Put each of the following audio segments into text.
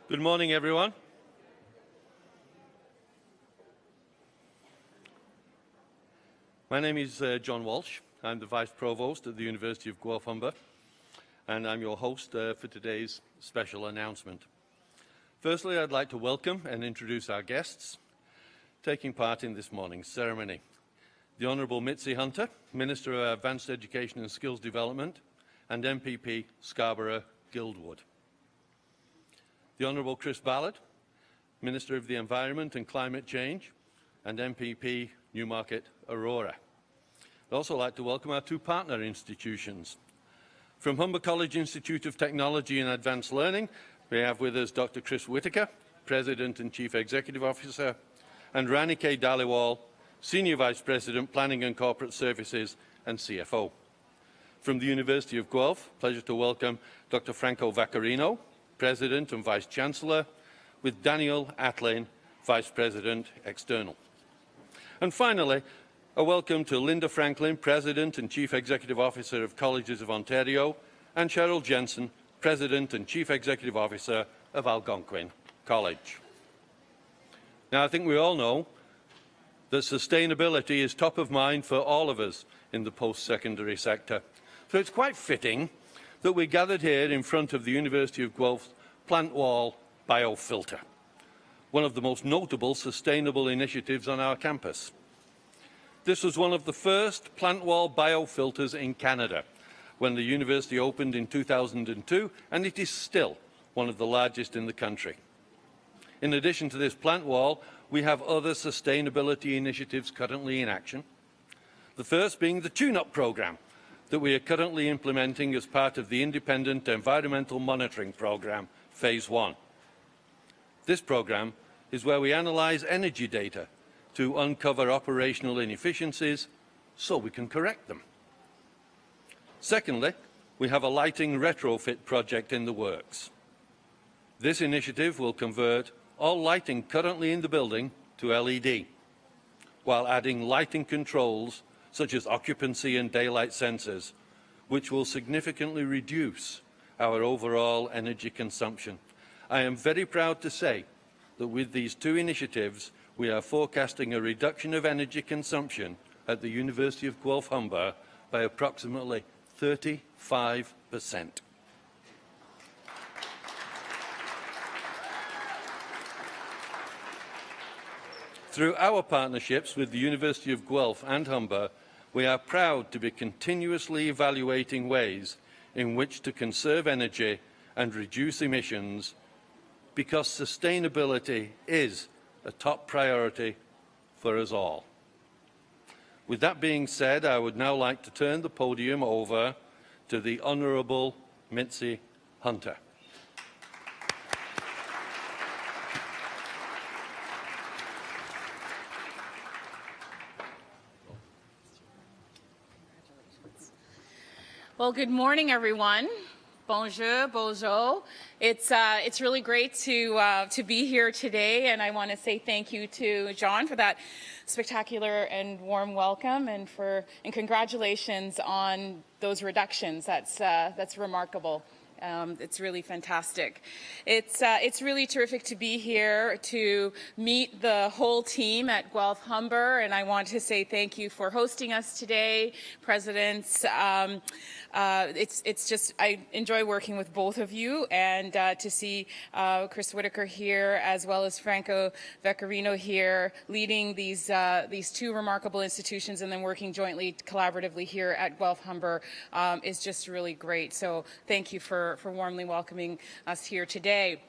Good morning, everyone. My name is John Walsh. I'm the Vice Provost at the University of Guelph-Humber, and I'm your host for today's special announcement. Firstly, I'd like to welcome and introduce our guests taking part in this morning's ceremony. The Honourable Mitzie Hunter, Minister of Advanced Education and Skills Development, and MPP Scarborough-Guildwood. The Honourable Chris Ballard, Minister of the Environment and Climate Change, and MPP Newmarket Aurora. I'd also like to welcome our two partner institutions. From Humber College Institute of Technology and Advanced Learning, we have with us Dr. Chris Whitaker, President and Chief Executive Officer, and Rani K. Dhaliwal, Senior Vice President, Planning and Corporate Services and CFO. From the University of Guelph, pleasure to welcome Dr. Franco Vaccarino, President and Vice Chancellor, with Daniel Atlin, Vice President, External. And finally, a welcome to Linda Franklin, President and Chief Executive Officer of Colleges of Ontario, and Cheryl Jensen, President and Chief Executive Officer of Algonquin College. Now, I think we all know that sustainability is top of mind for all of us in the post-secondary sector. So it's quite fitting that we gathered here in front of the University of Guelph's plant wall biofilter, one of the most notable sustainable initiatives on our campus. This was one of the first plant wall biofilters in Canada when the university opened in 2002, and it is still one of the largest in the country. In addition to this plant wall, we have other sustainability initiatives currently in action. The first being the tune-up programme that we are currently implementing as part of the Independent Environmental Monitoring Programme, Phase 1. This programme is where we analyse energy data to uncover operational inefficiencies so we can correct them. Secondly, we have a lighting retrofit project in the works. This initiative will convert all lighting currently in the building to LED, while adding lighting controls such as occupancy and daylight sensors, which will significantly reduce our overall energy consumption. I am very proud to say that with these two initiatives, we are forecasting a reduction of energy consumption at the University of Guelph-Humber by approximately 35%. Through our partnerships with the University of Guelph and Humber, we are proud to be continuously evaluating ways in which to conserve energy and reduce emissions, because sustainability is a top priority for us all. With that being said, I would now like to turn the podium over to the Honourable Mitzie Hunter. Well, good morning, everyone. Bonjour, bonjour. It's really great to be here today, and I want to say thank you to John for that spectacular and warm welcome, and congratulations on those reductions. That's remarkable. It's really fantastic. It's really terrific to be here to meet the whole team at Guelph-Humber, and I want to say thank you for hosting us today, presidents. It's just, I enjoy working with both of you, and to see Chris Whitaker here as well as Franco Vaccarino here leading these two remarkable institutions and then working jointly, collaboratively here at Guelph-Humber is just really great. So thank you for warmly welcoming us here today.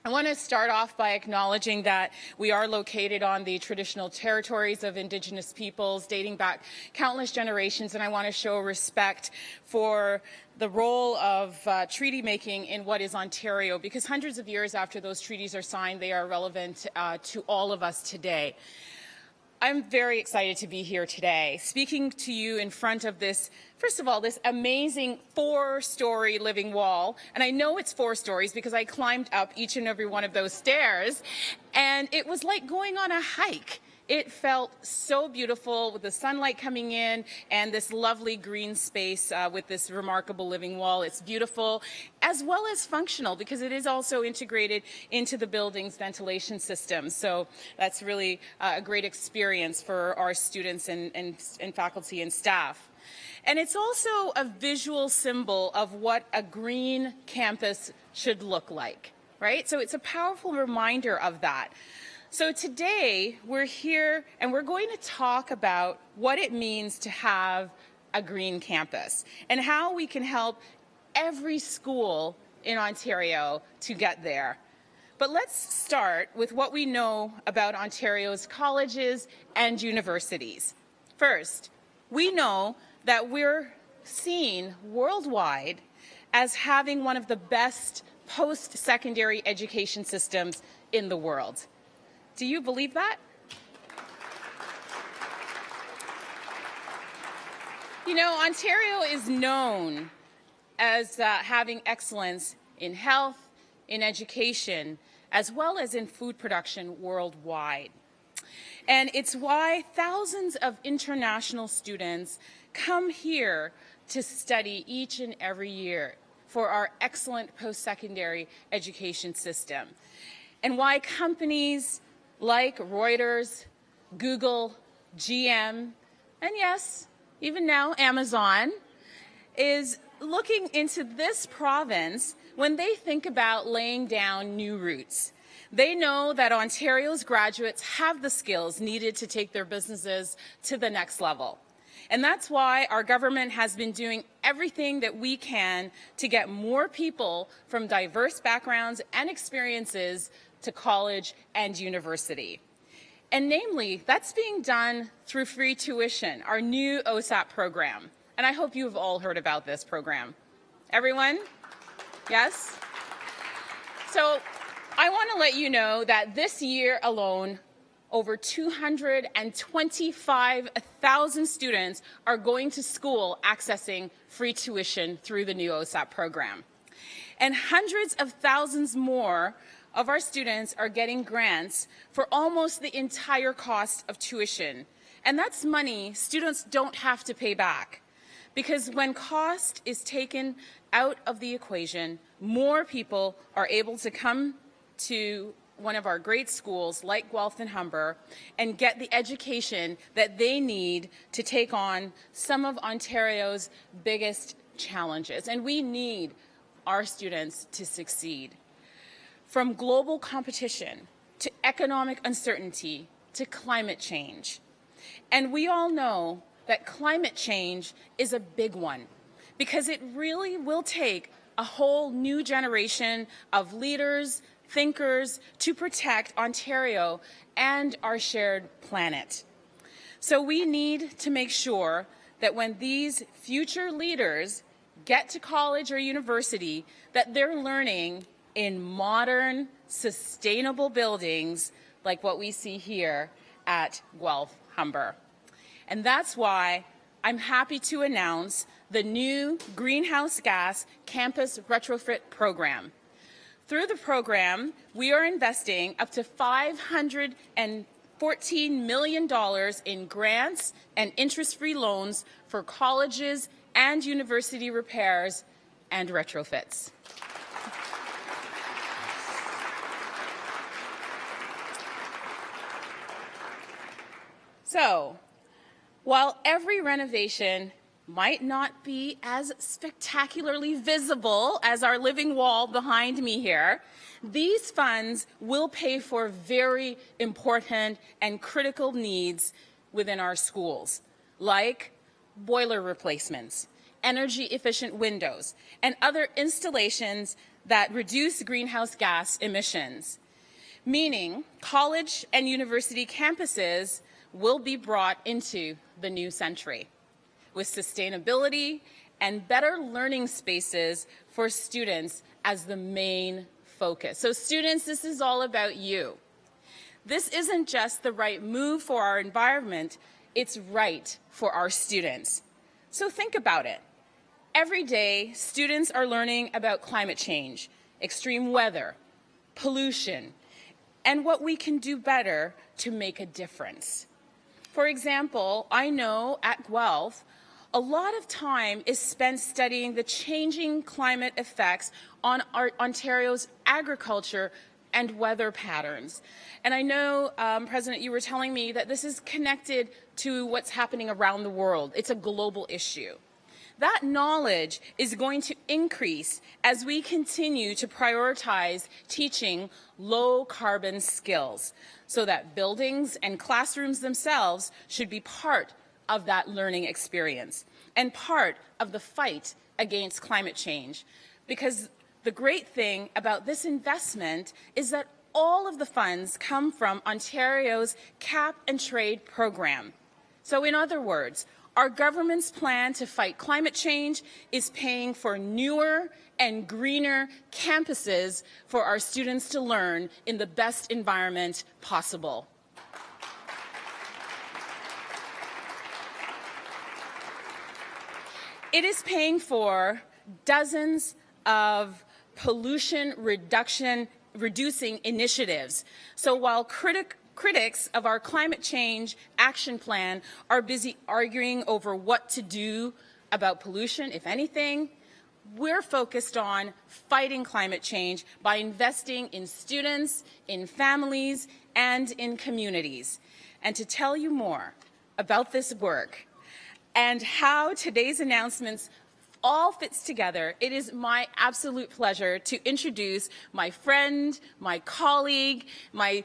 I want to start off by acknowledging that we are located on the traditional territories of Indigenous peoples dating back countless generations, and I want to show respect for the role of treaty making in what is Ontario, because hundreds of years after those treaties are signed, they are relevant to all of us today. I'm very excited to be here today, speaking to you in front of this, first of all, this amazing 4-story living wall. And I know it's 4 stories because I climbed up each and every one of those stairs, and it was like going on a hike. It felt so beautiful with the sunlight coming in and this lovely green space with this remarkable living wall. It's beautiful as well as functional because it is also integrated into the building's ventilation system. So that's really a great experience for our students and faculty and staff. And it's also a visual symbol of what a green campus should look like, right? So it's a powerful reminder of that. So today we're here and we're going to talk about what it means to have a green campus and how we can help every school in Ontario to get there. But let's start with what we know about Ontario's colleges and universities. First, we know that we're seen worldwide as having one of the best post-secondary education systems in the world. Do you believe that? You know, Ontario is known as having excellence in health, in education, as well as in food production worldwide. And it's why thousands of international students come here to study each and every year for our excellent post-secondary education system. And why companies like Reuters, Google, GM, and yes, even now Amazon, is looking into this province when they think about laying down new routes. They know that Ontario's graduates have the skills needed to take their businesses to the next level. And that's why our government has been doing everything that we can to get more people from diverse backgrounds and experiences to college and university. And namely, that's being done through free tuition, our new OSAP program. And I hope you've all heard about this program. Everyone? Yes? So I want to let you know that this year alone, over 225,000 students are going to school accessing free tuition through the new OSAP program. And hundreds of thousands more of our students are getting grants for almost the entire cost of tuition. And that's money students don't have to pay back. Because when cost is taken out of the equation, more people are able to come to one of our great schools like Guelph-Humber and get the education that they need to take on some of Ontario's biggest challenges. And we need our students to succeed. From global competition to economic uncertainty to climate change. And we all know that climate change is a big one because it really will take a whole new generation of leaders, thinkers to protect Ontario and our shared planet. So we need to make sure that when these future leaders get to college or university, that they're learning in modern, sustainable buildings like what we see here at Guelph-Humber. And that's why I'm happy to announce the new greenhouse gas campus retrofit program. Through the program, we are investing up to $514 million in grants and interest-free loans for colleges and university repairs and retrofits. So, while every renovation might not be as spectacularly visible as our living wall behind me here, these funds will pay for very important and critical needs within our schools, like boiler replacements, energy-efficient windows, and other installations that reduce greenhouse gas emissions, meaning college and university campuses will be brought into the new century with sustainability and better learning spaces for students as the main focus. So students, this is all about you. This isn't just the right move for our environment, it's right for our students. So think about it. Every day, students are learning about climate change, extreme weather, pollution, and what we can do better to make a difference. For example, I know at Guelph, a lot of time is spent studying the changing climate effects on Ontario's agriculture and weather patterns. And I know, President, you were telling me that this is connected to what's happening around the world. It's a global issue. That knowledge is going to increase as we continue to prioritize teaching low-carbon skills, so that buildings and classrooms themselves should be part of that learning experience and part of the fight against climate change. Because the great thing about this investment is that all of the funds come from Ontario's cap and trade program. So in other words, our government's plan to fight climate change is paying for newer and greener campuses for our students to learn in the best environment possible. It is paying for dozens of pollution reducing initiatives. So while critics of our climate change action plan are busy arguing over what to do about pollution, if anything, we're focused on fighting climate change by investing in students, in families, and in communities. And to tell you more about this work and how today's announcements all fits together, it is my absolute pleasure to introduce my friend, my colleague, my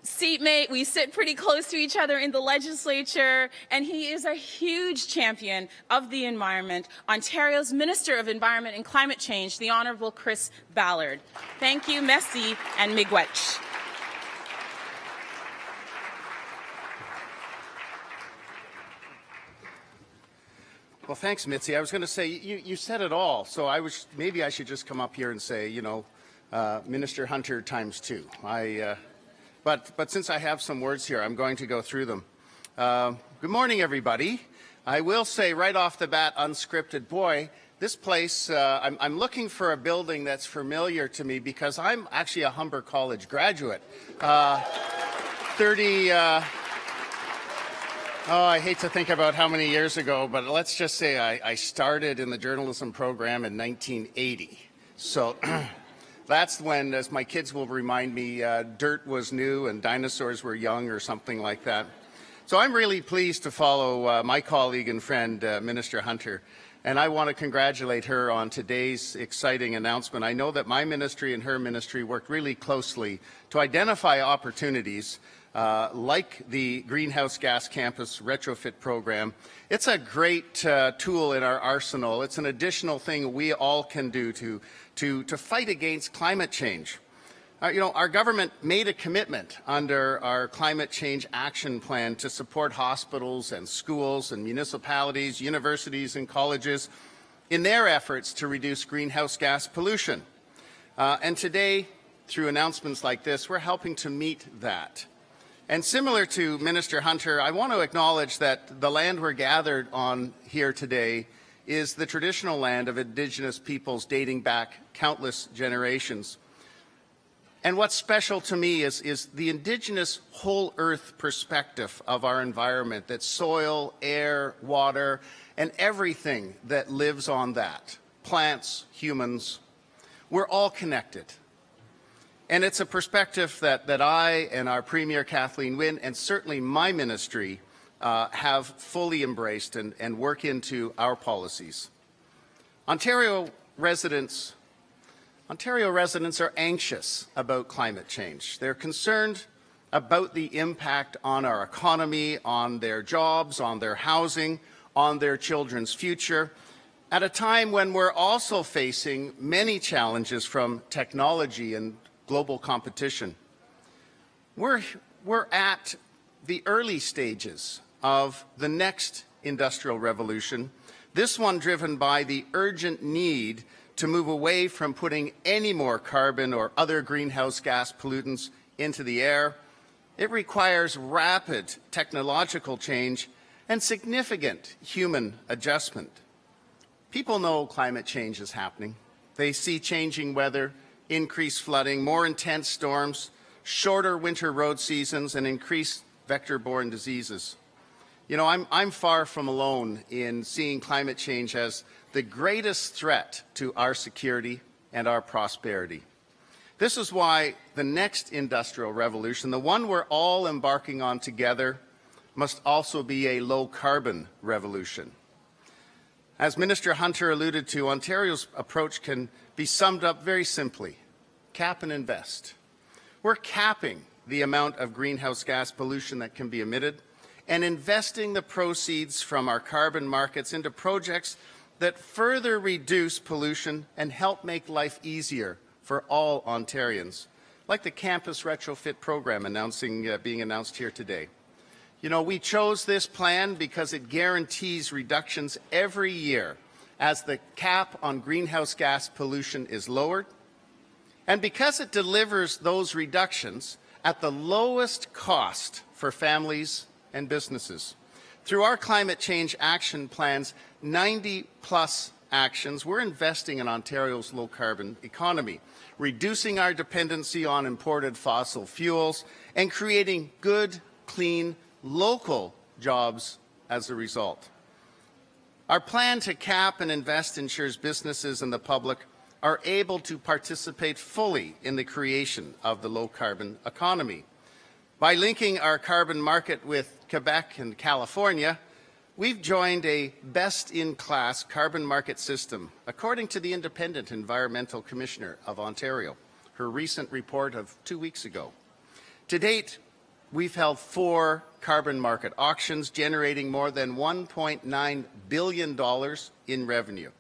seatmate. We sit pretty close to each other in the legislature, and he is a huge champion of the environment, Ontario's Minister of Environment and Climate Change, the Honourable Chris Ballard. Thank you, merci, and miigwech. Well, thanks, Mitzie. I was going to say, you said it all, so maybe I should just come up here and say, you know, Minister Hunter times two. But since I have some words here, I'm going to go through them. Good morning, everybody. I will say right off the bat, unscripted, boy, this place, I'm looking for a building that's familiar to me because I'm actually a Humber College graduate. I hate to think about how many years ago, but let's just say I started in the journalism program in 1980. So that's when, as my kids will remind me, dirt was new and dinosaurs were young or something like that. So I'm really pleased to follow my colleague and friend, Minister Hunter, and I want to congratulate her on today's exciting announcement. I know that my ministry and her ministry worked really closely to identify opportunities like the Greenhouse Gas Campus Retrofit Program. It's a great tool in our arsenal. It's an additional thing we all can do to fight against climate change. You know, our government made a commitment under our Climate Change Action Plan to support hospitals and schools and municipalities, universities and colleges in their efforts to reduce greenhouse gas pollution. And today, through announcements like this, we're helping to meet that. And similar to Minister Hunter, I want to acknowledge that the land we're gathered on here today is the traditional land of Indigenous peoples dating back countless generations. And what's special to me is the Indigenous whole earth perspective of our environment, that soil, air, water, and everything that lives on that, plants, humans, we're all connected. And it's a perspective that I and our Premier Kathleen Wynne and certainly my ministry have fully embraced and work into our policies. Ontario residents are anxious about climate change. They're concerned about the impact on our economy, on their jobs, on their housing, on their children's future, at a time when we're also facing many challenges from technology and global competition. We're at the early stages of the next industrial revolution, this one driven by the urgent need to move away from putting any more carbon or other greenhouse gas pollutants into the air. It requires rapid technological change and significant human adjustment. People know climate change is happening. They see changing weather, increased flooding, more intense storms, shorter winter road seasons, and increased vector-borne diseases. You know, I'm far from alone in seeing climate change as the greatest threat to our security and our prosperity. This is why the next industrial revolution, the one we're all embarking on together, must also be a low-carbon revolution. As Minister Hunter alluded to, Ontario's approach can be summed up very simply: cap and invest. We're capping the amount of greenhouse gas pollution that can be emitted and investing the proceeds from our carbon markets into projects that further reduce pollution and help make life easier for all Ontarians, like the campus retrofit program being announced here today. You know, we chose this plan because it guarantees reductions every year as the cap on greenhouse gas pollution is lowered, and because it delivers those reductions at the lowest cost for families and businesses. Through our climate change action plans, 90-plus actions, we're investing in Ontario's low-carbon economy, reducing our dependency on imported fossil fuels, and creating good, clean, local jobs as a result. Our plan to cap and invest ensures businesses and the public are able to participate fully in the creation of the low-carbon economy. By linking our carbon market with Quebec and California, we've joined a best-in-class carbon market system, according to the Independent Environmental Commissioner of Ontario, her recent report of 2 weeks ago. To date, we've held 4 carbon market auctions, generating more than $1.9 billion in revenue.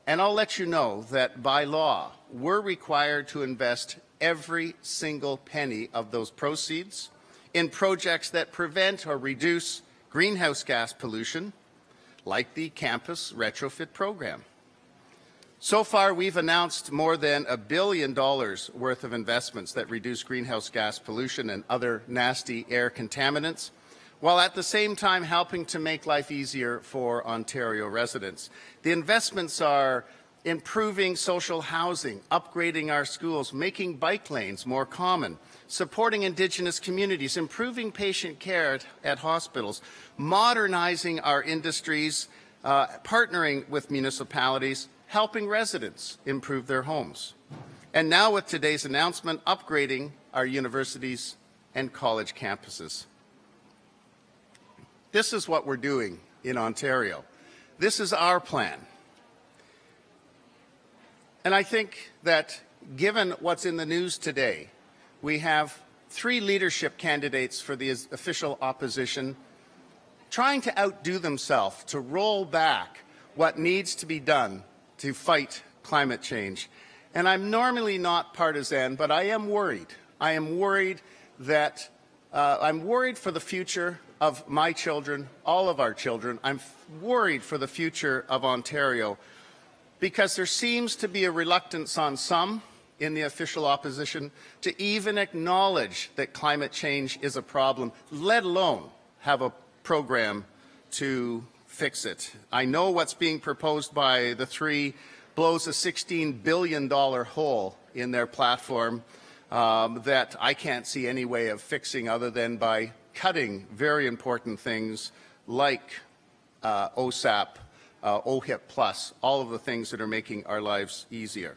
And I'll let you know that by law, we're required to invest every single penny of those proceeds in projects that prevent or reduce greenhouse gas pollution, like the campus retrofit program. So far, we've announced more than $1 billion worth of investments that reduce greenhouse gas pollution and other nasty air contaminants, while at the same time helping to make life easier for Ontario residents. The investments are improving social housing, upgrading our schools, making bike lanes more common, supporting Indigenous communities, improving patient care at hospitals, modernizing our industries, partnering with municipalities, helping residents improve their homes. And now with today's announcement, upgrading our universities and college campuses. This is what we're doing in Ontario. This is our plan. And I think that given what's in the news today, we have 3 leadership candidates for the official opposition trying to outdo themselves to roll back what needs to be done to fight climate change. And I'm normally not partisan, but I am worried. I am worried that I'm worried for the future of my children, all of our children. I'm worried for the future of Ontario, because there seems to be a reluctance on some in the official opposition to even acknowledge that climate change is a problem, let alone have a program to fix it. I know what's being proposed by the 3 blows a $16 billion hole in their platform that I can't see any way of fixing other than by cutting very important things like OSAP, OHIP Plus, all of the things that are making our lives easier.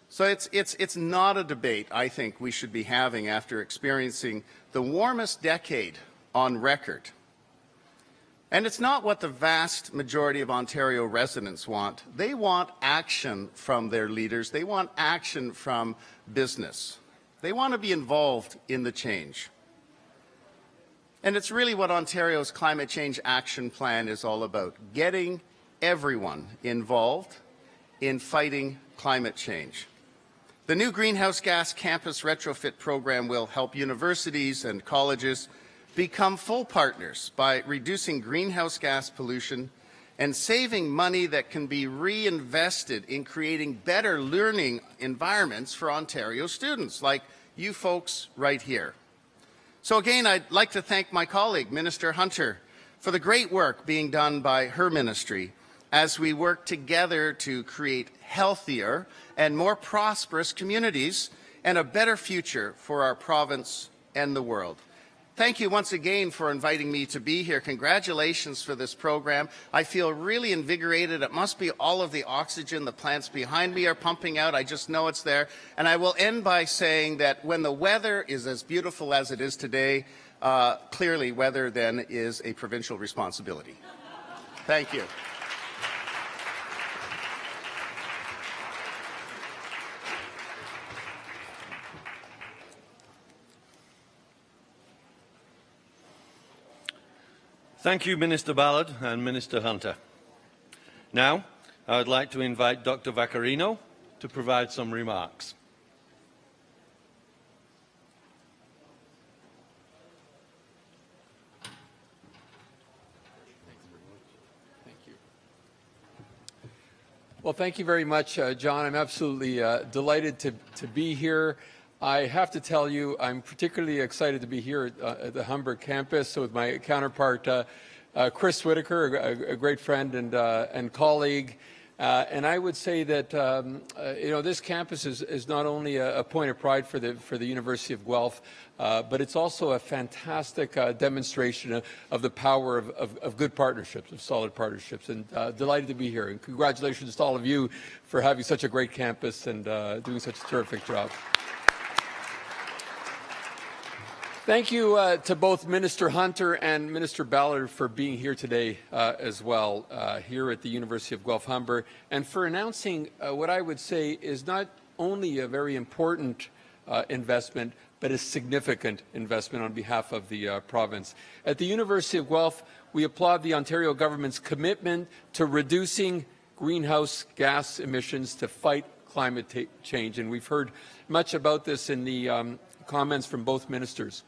So it's not a debate I think we should be having after experiencing the warmest decade on record. And it's not what the vast majority of Ontario residents want. They want action from their leaders. They want action from business. They want to be involved in the change. And it's really what Ontario's Climate Change Action Plan is all about, getting everyone involved in fighting climate change. The new greenhouse gas campus retrofit program will help universities and colleges become full partners by reducing greenhouse gas pollution and saving money that can be reinvested in creating better learning environments for Ontario students, like you folks right here. So again, I'd like to thank my colleague, Minister Hunter, for the great work being done by her ministry as we work together to create healthier and more prosperous communities and a better future for our province and the world. Thank you once again for inviting me to be here. Congratulations for this program. I feel really invigorated. It must be all of the oxygen the plants behind me are pumping out. I just know it's there. And I will end by saying that when the weather is as beautiful as it is today, clearly weather then is a provincial responsibility. Thank you. Thank you, Minister Ballard and Minister Hunter. Now, I would like to invite Dr. Vaccarino to provide some remarks. Thank you. Well, thank you very much, John. I'm absolutely delighted to be here. I have to tell you, I'm particularly excited to be here at the Humber campus with my counterpart, Chris Whitaker, a great friend and colleague. And I would say that this campus is not only a point of pride for the University of Guelph, but it's also a fantastic demonstration of the power of good partnerships, of solid partnerships. And delighted to be here. And congratulations to all of you for having such a great campus and doing such a terrific job. Thank you to both Minister Hunter and Minister Ballard for being here today as well, here at the University of Guelph-Humber, and for announcing what I would say is not only a very important investment, but a significant investment on behalf of the province. At the University of Guelph, we applaud the Ontario government's commitment to reducing greenhouse gas emissions to fight climate change, and we've heard much about this in the comments from both ministers.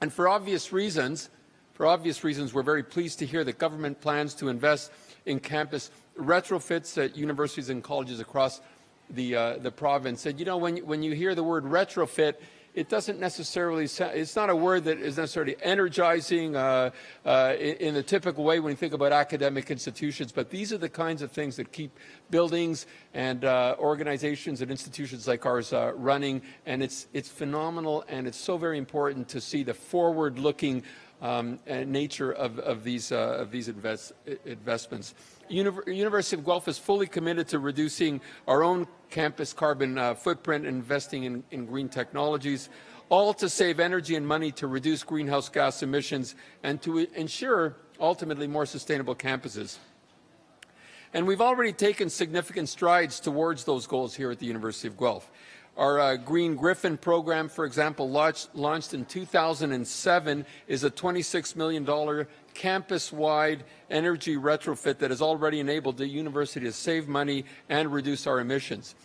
And for obvious reasons, we're very pleased to hear that government plans to invest in campus retrofits at universities and colleges across the province. And when you hear the word retrofit, it doesn't necessarily sound, it's not a word that is necessarily energizing in the typical way when you think about academic institutions, but these are the kinds of things that keep buildings and organizations and institutions like ours running, and it's phenomenal, and it's so very important to see the forward-looking nature of these investments. University of Guelph is fully committed to reducing our own campus carbon footprint and investing in green technologies, all to save energy and money to reduce greenhouse gas emissions and to ensure, ultimately, more sustainable campuses. And we've already taken significant strides towards those goals here at the University of Guelph. Our Green Griffin program, for example, launched in 2007, is a $26 million campus-wide energy retrofit that has already enabled the university to save money and reduce our emissions.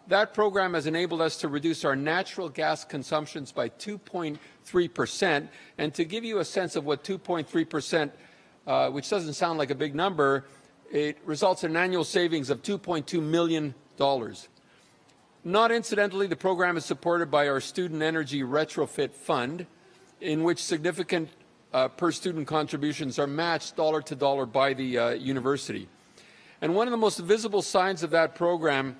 That program has enabled us to reduce our natural gas consumptions by 2.3%. And to give you a sense of what 2.3%, which doesn't sound like a big number, it results in annual savings of $2.2 million. Not incidentally, the program is supported by our Student Energy Retrofit Fund, in which significant per-student contributions are matched dollar to dollar by the university. And one of the most visible signs of that program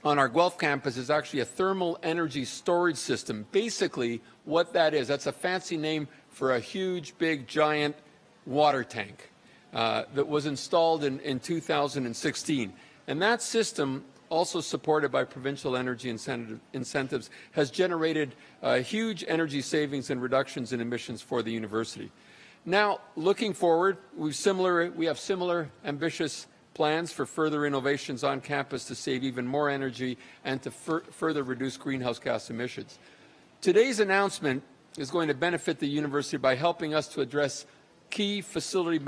on our Guelph campus is actually a thermal energy storage system. Basically, what that is, that's a fancy name for a huge, big, giant water tank that was installed in 2016. And that system, also supported by provincial energy incentives, has generated huge energy savings and reductions in emissions for the university. Now, looking forward, we have similar ambitious plans for further innovations on campus to save even more energy and to further reduce greenhouse gas emissions. Today's announcement is going to benefit the university by helping us to address key facility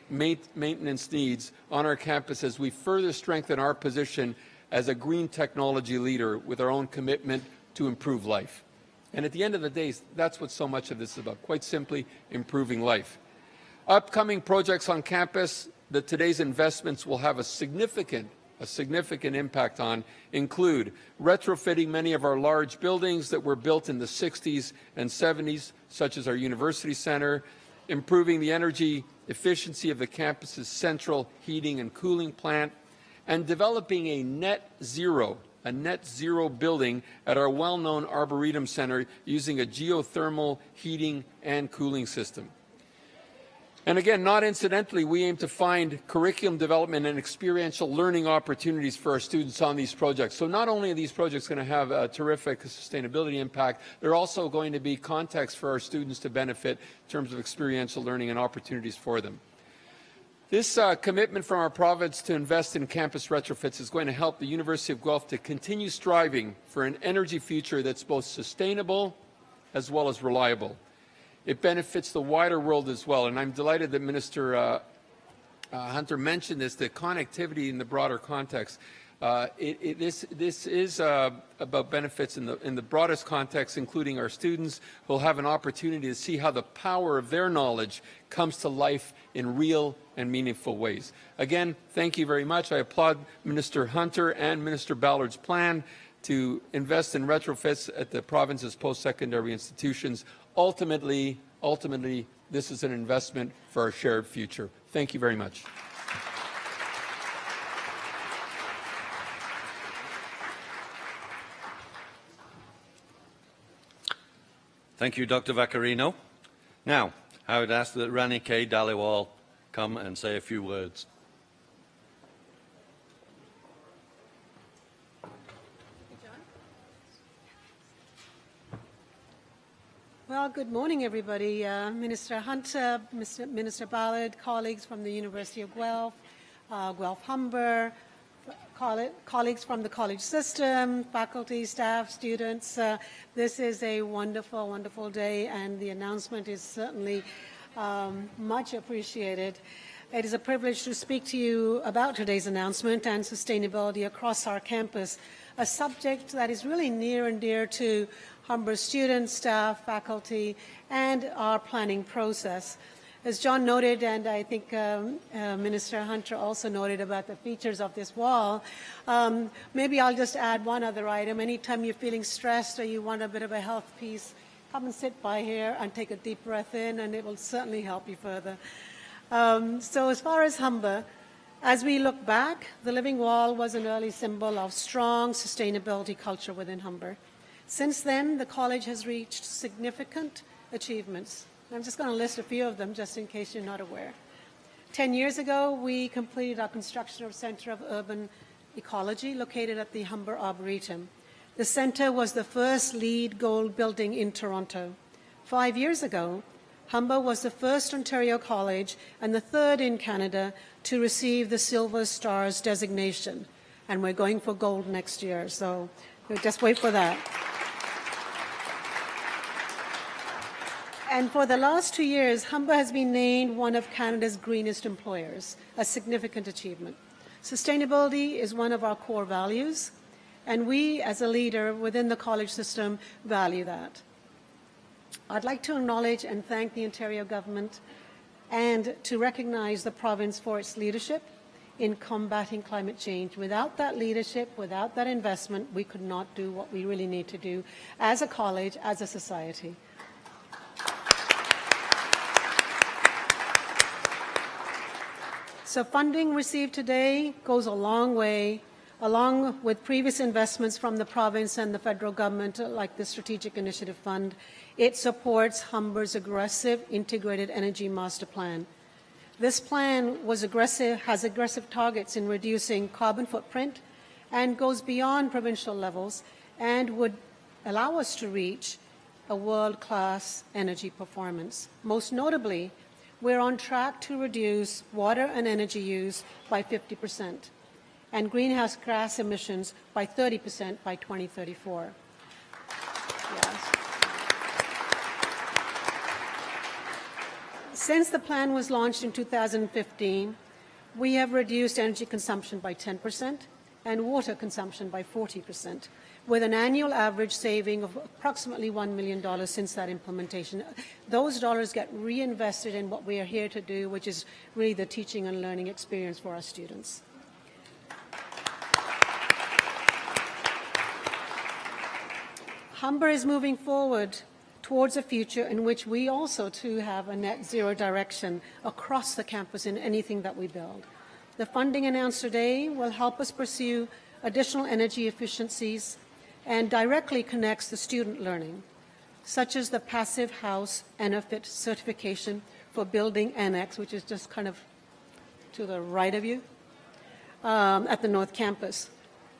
maintenance needs on our campus as we further strengthen our position as a green technology leader with our own commitment to improve life. And at the end of the day, that's what so much of this is about, quite simply improving life. Upcoming projects on campus that today's investments will have a significant impact on include retrofitting many of our large buildings that were built in the 60s and 70s, such as our University Center, improving the energy efficiency of the campus's central heating and cooling plant, and developing a net zero a net zero building at our well-known Arboretum Center using a geothermal heating and cooling system. And again, not incidentally, we aim to find curriculum development and experiential learning opportunities for our students on these projects. So not only are these projects going to have a terrific sustainability impact, they're also going to be context for our students to benefit in terms of experiential learning and opportunities for them. This commitment from our province to invest in campus retrofits is going to help the University of Guelph to continue striving for an energy future that's both sustainable as well as reliable. It benefits the wider world as well, and I'm delighted that Minister Hunter mentioned this, the connectivity in the broader context. This is about benefits in the broadest context, including our students who will have an opportunity to see how the power of their knowledge comes to life in real and meaningful ways. Again, thank you very much. I applaud Minister Hunter and Minister Ballard's plan to invest in retrofits at the province's post-secondary institutions. Ultimately, this is an investment for our shared future. Thank you very much. Thank you, Dr. Vaccarino. Now, I would ask that Rani K. Dhaliwal come and say a few words. Well, good morning, everybody. Minister Hunter, Minister Ballard, colleagues from the University of Guelph, Guelph-Humber, colleagues from the college system, faculty, staff, students. This is a wonderful, wonderful day, and the announcement is certainly much appreciated. It is a privilege to speak to you about today's announcement and sustainability across our campus, a subject that is really near and dear to Humber students, staff, faculty, and our planning process. As John noted, and I think Minister Hunter also noted about the features of this wall, maybe I'll just add one other item. Anytime you're feeling stressed or you want a bit of a health piece, come and sit by here and take a deep breath in, and it will certainly help you further. So as far as Humber, as we look back, the Living Wall was an early symbol of strong sustainability culture within Humber. Since then, the college has reached significant achievements. I'm just going to list a few of them just in case you're not aware. 10 years ago, we completed our construction of Centre of Urban Ecology located at the Humber Arboretum. The centre was the first LEED Gold building in Toronto. 5 years ago, Humber was the first Ontario college and the third in Canada to receive the Silver Stars designation. And we're going for gold next year, so just wait for that. And for the last 2 years, Humber has been named one of Canada's greenest employers, a significant achievement. Sustainability is one of our core values, and we, as a leader within the college system, value that. I'd like to acknowledge and thank the Ontario government and to recognize the province for its leadership in combating climate change. Without that leadership, without that investment, we could not do what we really need to do as a college, as a society. So funding received today goes a long way, along with previous investments from the province and the federal government, like the Strategic Initiative Fund. It supports Humber's aggressive integrated energy master plan. This plan has aggressive targets in reducing carbon footprint and goes beyond provincial levels and would allow us to reach a world-class energy performance. Most notably, we're on track to reduce water and energy use by 50% and greenhouse gas emissions by 30% by 2034. Yes. Since the plan was launched in 2015, we have reduced energy consumption by 10% and water consumption by 40%, with an annual average saving of approximately $1 million since that implementation. Those dollars get reinvested in what we are here to do, which is really the teaching and learning experience for our students. Humber is moving forward towards a future in which we also too have a net zero direction across the campus in anything that we build. The funding announced today will help us pursue additional energy efficiencies, and directly connects the student learning, such as the Passive House Enefit certification for Building Annex, which is just kind of to the right of you, at the North Campus.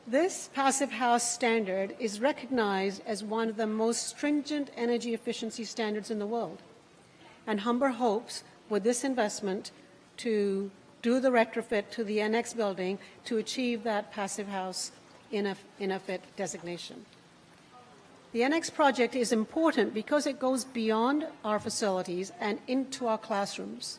This Passive House standard is recognized as one of the most stringent energy efficiency standards in the world. And Humber hopes, with this investment, to do the retrofit to the Annex building to achieve that Passive House Enefit designation. The Annex project is important because it goes beyond our facilities and into our classrooms.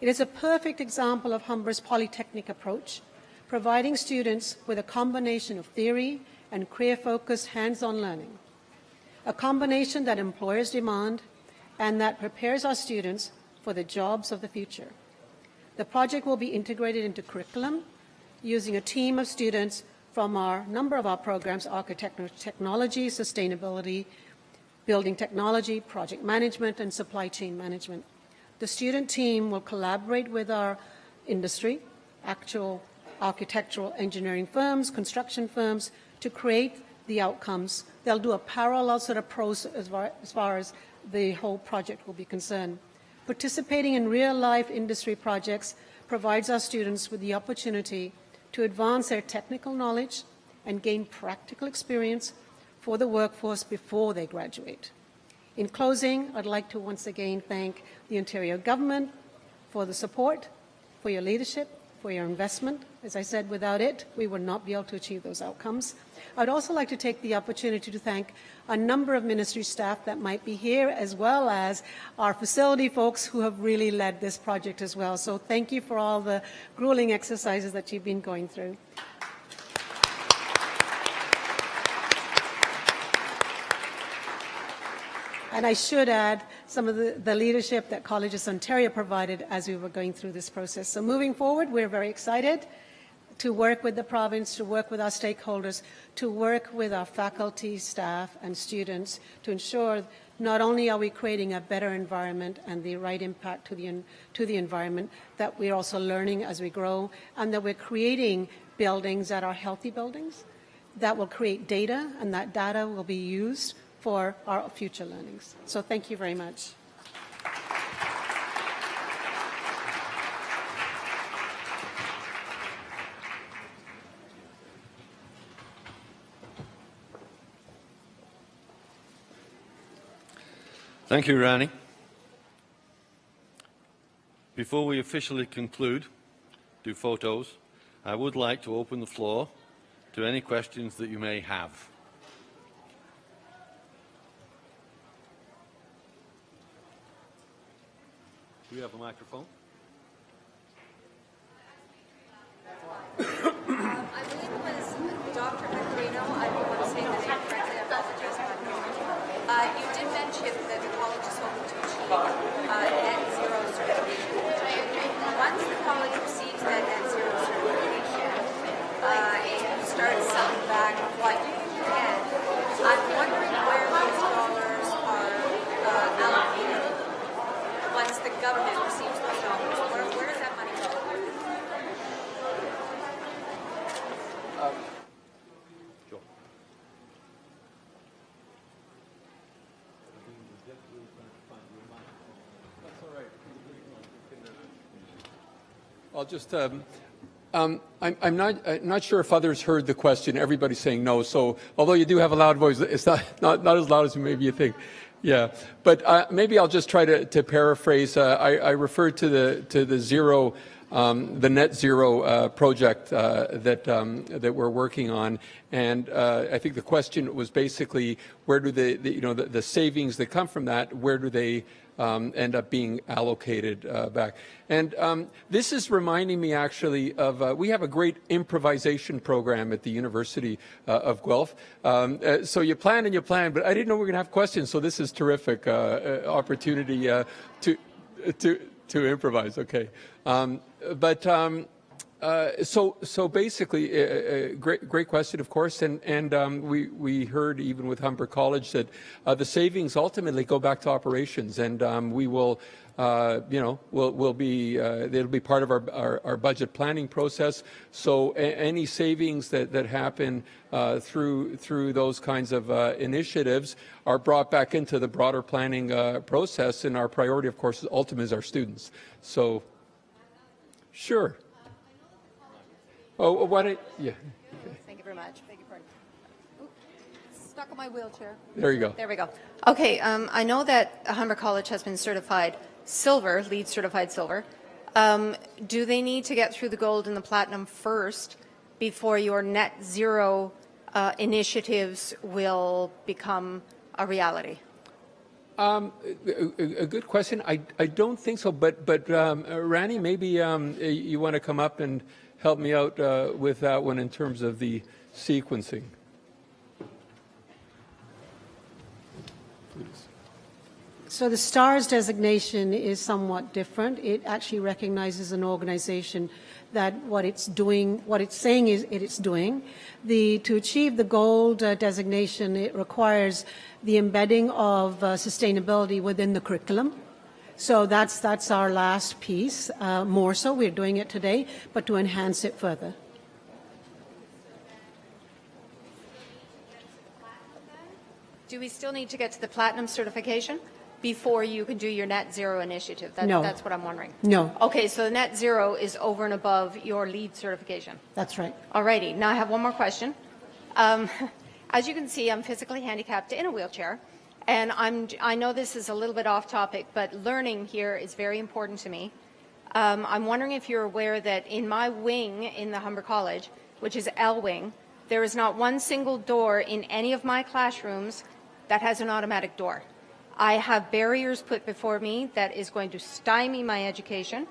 It is a perfect example of Humber's polytechnic approach, providing students with a combination of theory and career-focused hands-on learning, a combination that employers demand and that prepares our students for the jobs of the future. The project will be integrated into curriculum using a team of students from a number of our programs: architecture, technology, sustainability, building technology, project management, and supply chain management. The student team will collaborate with our industry, actual architectural engineering firms, construction firms, to create the outcomes. They'll do a parallel sort of process as far as the whole project will be concerned. Participating in real-life industry projects provides our students with the opportunity to advance their technical knowledge and gain practical experience for the workforce before they graduate. In closing, I'd like to once again thank the Ontario government for the support, for your leadership, for your investment. As I said, without it, we would not be able to achieve those outcomes. I'd also like to take the opportunity to thank a number of ministry staff that might be here, as well as our facility folks who have really led this project as well. So thank you for all the grueling exercises that you've been going through. And I should add some of the leadership that Colleges Ontario provided as we were going through this process. So moving forward, we're very excited to work with the province, to work with our stakeholders, to work with our faculty, staff, and students to ensure not only are we creating a better environment and the right impact to the environment, that we're also learning as we grow, and that we're creating buildings that are healthy buildings that will create data, and that data will be used for our future learnings. So thank you very much. Thank you, Rani. Before we officially conclude, do photos, I would like to open the floor to any questions that you may have. Do we have a microphone? I believe it was Dr. Pecorino. I don't want to say the name correctly. I apologize about that. You did mention that the college is hoping to achieve net zero certification. Once the college receives that net zero certification and starts selling back what you can, I'm wondering where those dollars are allocated once the government receives those dollars. Where does that money go? Sure. I'll just. I'm not sure if others heard the question. Everybody's saying no. So although you do have a loud voice, it's not as loud as maybe you think. Yeah, but maybe I'll just try to paraphrase. I referred to the zero, the net zero project that we're working on, and I think the question was basically where do the savings that come from that, where do they end up being allocated back? And this is reminding me actually of, we have a great improvisation program at the University of Guelph. So you plan and you plan, but I didn't know we were going to have questions, so this is terrific opportunity to improvise. Okay. So basically, great question, of course, and we heard even with Humber College that the savings ultimately go back to operations, and we will. Will be it'll be part of our budget planning process. So any savings that happen through those kinds of initiatives are brought back into the broader planning process. And our priority, of course, ultimately is our students. So, sure. Oh, why don't yeah? Thank you very much. Beg your pardon. Ooh, stuck on my wheelchair. There you go. There we go. Okay, I know that Humber College has been certified silver, LEED certified silver. Do they need to get through the gold and the platinum first before your net zero initiatives will become a reality? A good question. I don't think so, but Rani, maybe you want to come up and help me out with that one in terms of the sequencing. Please. So the STARS designation is somewhat different. It actually recognizes an organization that what it's doing, what it's saying is it's doing. To achieve the gold designation, it requires the embedding of sustainability within the curriculum. So that's our last piece. More so, we're doing it today, but to enhance it further. Do we still need to get to the platinum certification before you can do your net zero initiative? No. That's what I'm wondering. No. Okay, so the net zero is over and above your LEED certification. That's right. Alrighty, now I have one more question. As you can see, I'm physically handicapped in a wheelchair, and I know this is a little bit off topic, but learning here is very important to me. I'm wondering if you're aware that in my wing in the Humber College, which is L wing, there is not one single door in any of my classrooms that has an automatic door. I have barriers put before me that is going to stymie my education,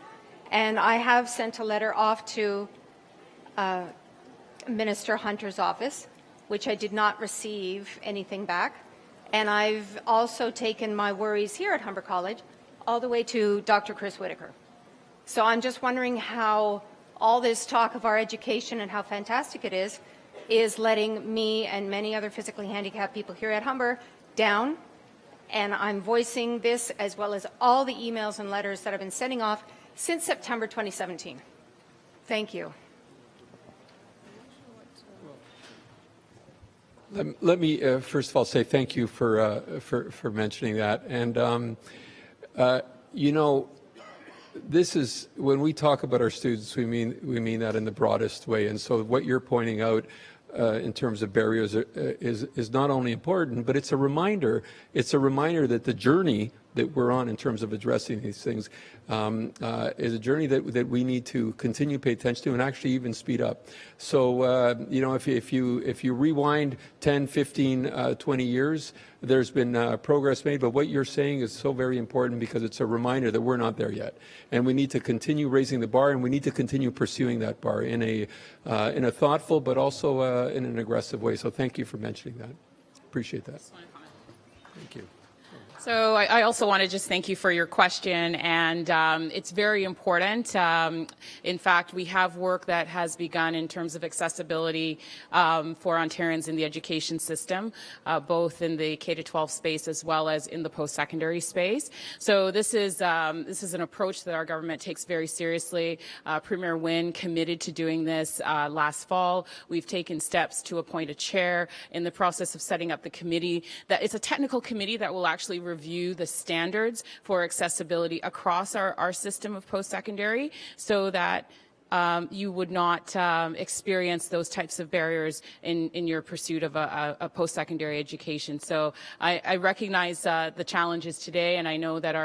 and I have sent a letter off to Minister Hunter's office, which I did not receive anything back. And I've also taken my worries here at Humber College all the way to Dr. Chris Whitaker. So I'm just wondering how all this talk of our education and how fantastic it is letting me and many other physically handicapped people here at Humber down. And I'm voicing this as well as all the emails and letters that I've been sending off since September 2017. Thank you. Let me first of all say thank you for mentioning that. And you know, this is when we talk about our students, we mean that in the broadest way. And so what you're pointing out in terms of barriers is not only important, but it's a reminder. It's a reminder that the journey that we're on in terms of addressing these things is a journey that we need to continue to pay attention to and actually even speed up. So, you know, if you rewind 10, 15, 20 years, there's been progress made, but what you're saying is so very important because it's a reminder that we're not there yet. And we need to continue raising the bar, and we need to continue pursuing that bar in a thoughtful but also in an aggressive way. So thank you for mentioning that. Appreciate that. Thank you. So I also want to just thank you for your question, and it's very important. In fact, we have work that has begun in terms of accessibility for Ontarians in the education system, both in the K-12 space as well as in the post-secondary space. So this is an approach that our government takes very seriously. Premier Wynne committed to doing this last fall. We've taken steps to appoint a chair in the process of setting up the committee. That it's a technical committee that will actually review the standards for accessibility across our system of post-secondary so that you would not experience those types of barriers in your pursuit of a post-secondary education. So I recognize the challenges today, and I know that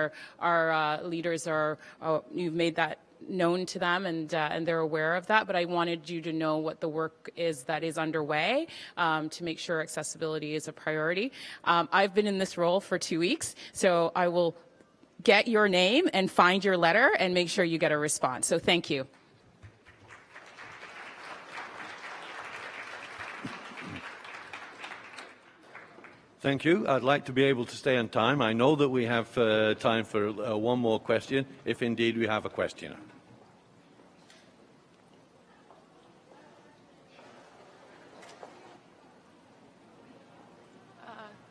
our leaders you've made that known to them, and they're aware of that, but I wanted you to know what the work is that is underway to make sure accessibility is a priority. I've been in this role for 2 weeks, so I will get your name and find your letter and make sure you get a response. So thank you. Thank you. I'd like to be able to stay on time. I know that we have time for one more question, if indeed we have a questioner.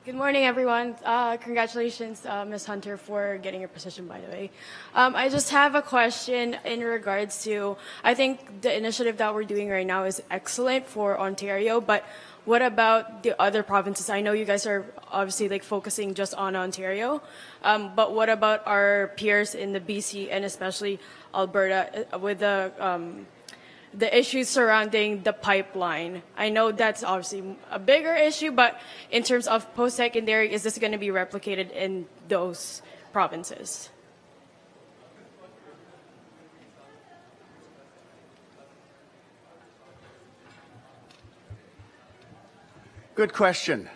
Good morning, everyone. Congratulations, Ms. Hunter, for getting your position, by the way. I just have a question in regards to, I think the initiative that we're doing right now is excellent for Ontario, but what about the other provinces? I know you guys are obviously like focusing just on Ontario, but what about our peers in the BC and especially Alberta with the issues surrounding the pipeline? I know that's obviously a bigger issue, but in terms of post-secondary, is this going to be replicated in those provinces? Good question.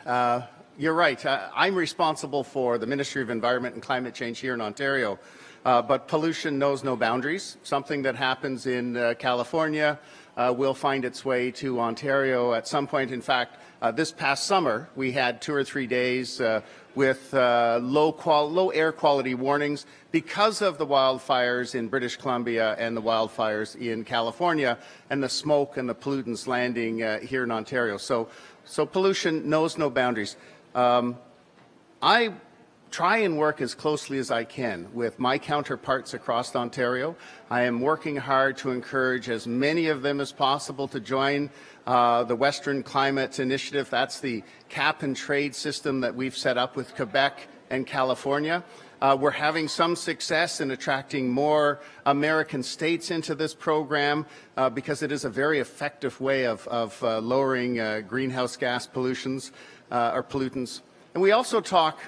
You're right. I'm responsible for the Ministry of Environment and Climate Change here in Ontario, but pollution knows no boundaries. Something that happens in California will find its way to Ontario at some point. In fact, this past summer, we had 2 or 3 days with low air quality warnings because of the wildfires in British Columbia and the wildfires in California and the smoke and the pollutants landing here in Ontario. So pollution knows no boundaries. I try and work as closely as I can with my counterparts across Ontario. I am working hard to encourage as many of them as possible to join the Western Climate Initiative. That's the cap and trade system that we've set up with Quebec and California. We're having some success in attracting more American states into this program because it is a very effective way of lowering greenhouse gas pollutions or pollutants. And we also talk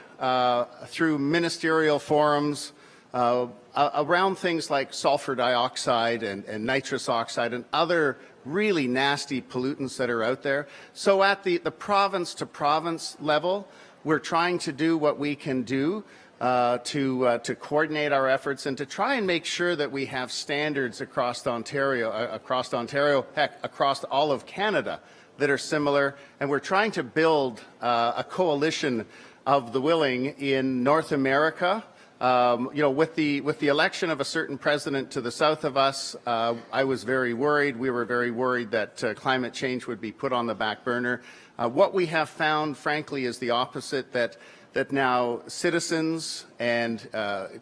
through ministerial forums around things like sulfur dioxide and nitrous oxide and other really nasty pollutants that are out there. So at the province-to-province level, we're trying to do what we can do to coordinate our efforts and to try and make sure that we have standards across Ontario, heck, across all of Canada that are similar. And we're trying to build a coalition of the willing in North America. With the election of a certain president to the south of us, I was very worried. We were very worried that climate change would be put on the back burner. What we have found, frankly, is the opposite, that now citizens and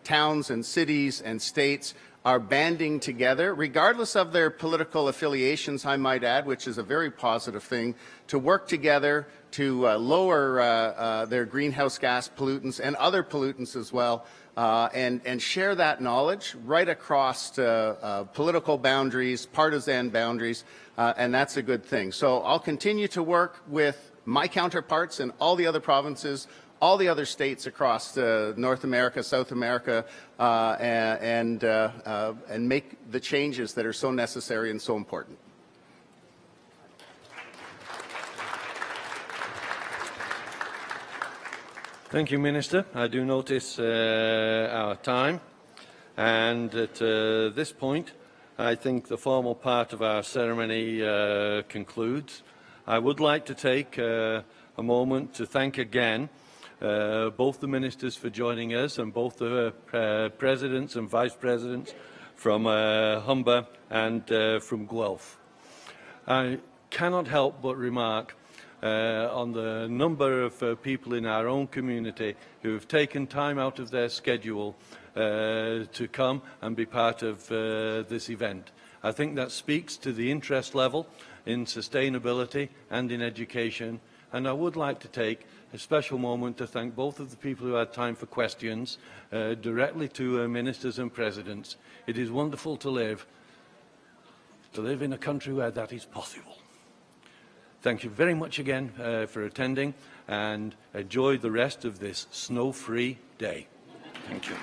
towns and cities and states are banding together, regardless of their political affiliations, I might add, which is a very positive thing, to work together to lower their greenhouse gas pollutants and other pollutants as well, and share that knowledge right across political boundaries, partisan boundaries, and that's a good thing. So I'll continue to work with my counterparts in all the other provinces, all the other states across North America, South America, and make the changes that are so necessary and so important. Thank you, Minister. I do notice our time, and at this point, I think the formal part of our ceremony concludes. I would like to take a moment to thank again both the ministers for joining us and both the presidents and vice presidents from Humber and from Guelph. I cannot help but remark on the number of people in our own community who have taken time out of their schedule to come and be part of this event. I think that speaks to the interest level in sustainability and in education, and I would like to take a special moment to thank both of the people who had time for questions directly to ministers and presidents. It is wonderful to live in a country where that is possible. Thank you very much again for attending, and enjoy the rest of this snow-free day. Thank you.